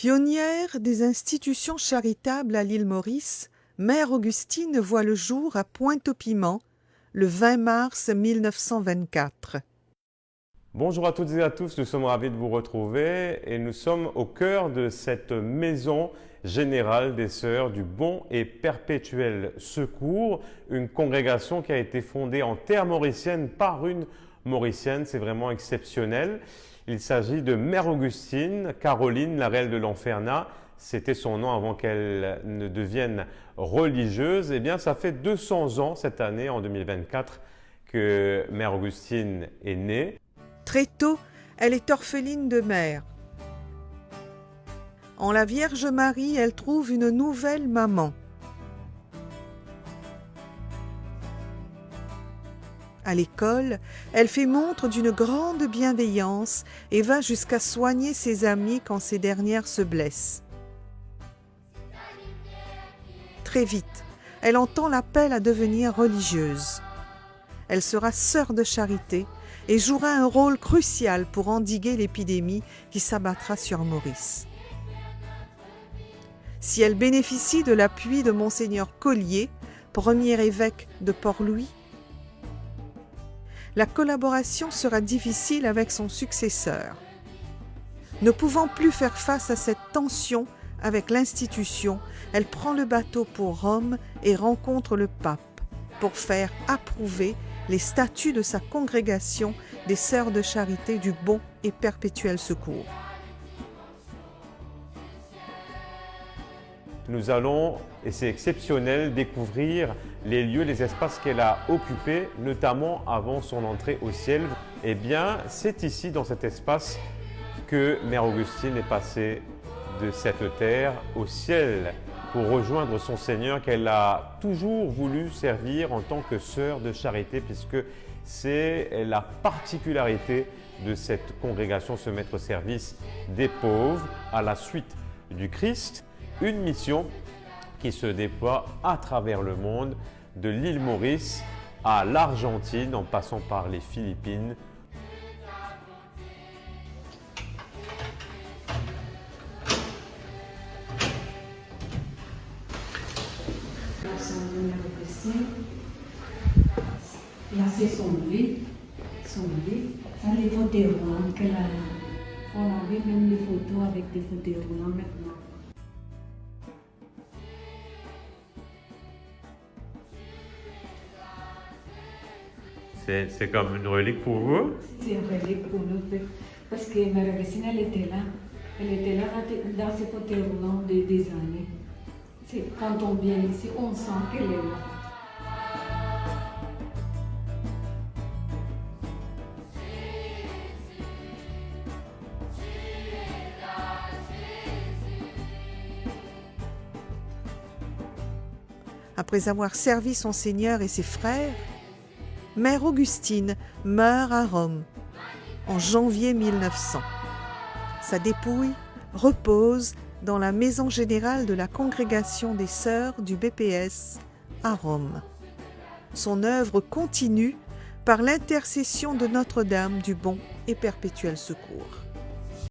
Pionnière des institutions charitables à l'île Maurice, Mère Augustine voit le jour à Pointe-au-Piment le 20 mars 1924. Bonjour à toutes et à tous, nous sommes ravis de vous retrouver et nous sommes au cœur de cette maison générale des Sœurs du Bon et Perpétuel Secours, une congrégation qui a été fondée en terre mauricienne par une mauricienne, c'est vraiment exceptionnel. Il s'agit de Mère Augustine, Caroline, la reine de l'Enfernat. C'était son nom avant qu'elle ne devienne religieuse. Eh bien, ça fait 200 ans cette année, en 2024, que Mère Augustine est née. Très tôt, elle est orpheline de mère. En la Vierge Marie, elle trouve une nouvelle maman. À l'école, elle fait montre d'une grande bienveillance et va jusqu'à soigner ses amies quand ces dernières se blessent. Très vite, elle entend l'appel à devenir religieuse. Elle sera sœur de charité et jouera un rôle crucial pour endiguer l'épidémie qui s'abattra sur Maurice. Si elle bénéficie de l'appui de Monseigneur Collier, premier évêque de Port-Louis, la collaboration sera difficile avec son successeur. Ne pouvant plus faire face à cette tension avec l'institution, elle prend le bateau pour Rome et rencontre le pape pour faire approuver les statuts de sa congrégation des Sœurs de Charité du Bon et Perpétuel Secours. Nous allons, et c'est exceptionnel, découvrir les lieux, les espaces qu'elle a occupés, notamment avant son entrée au ciel. Eh bien, c'est ici, dans cet espace, que Mère Augustine est passée de cette terre au ciel pour rejoindre son Seigneur qu'elle a toujours voulu servir en tant que sœur de charité, puisque c'est la particularité de cette congrégation, se mettre au service des pauvres à la suite du Christ. Une mission qui se déploie à travers le monde, de l'île Maurice à l'Argentine, en passant par les Philippines. Là, c'est son lit. Ça, les fauteuils roulants qu'elle a. On avait même les photos avec des fauteuils roulants maintenant. C'est comme une relique pour vous? C'est une relique pour nous, parce que Mère Augustine, elle était là. Elle était là dans ces fauteuils roulants des années. Quand on vient ici, on sent qu'elle est là. Après avoir servi son Seigneur et ses frères, Mère Augustine meurt à Rome en janvier 1900. Sa dépouille repose dans la maison générale de la Congrégation des Sœurs du BPS à Rome. Son œuvre continue par l'intercession de Notre-Dame du Bon et Perpétuel Secours.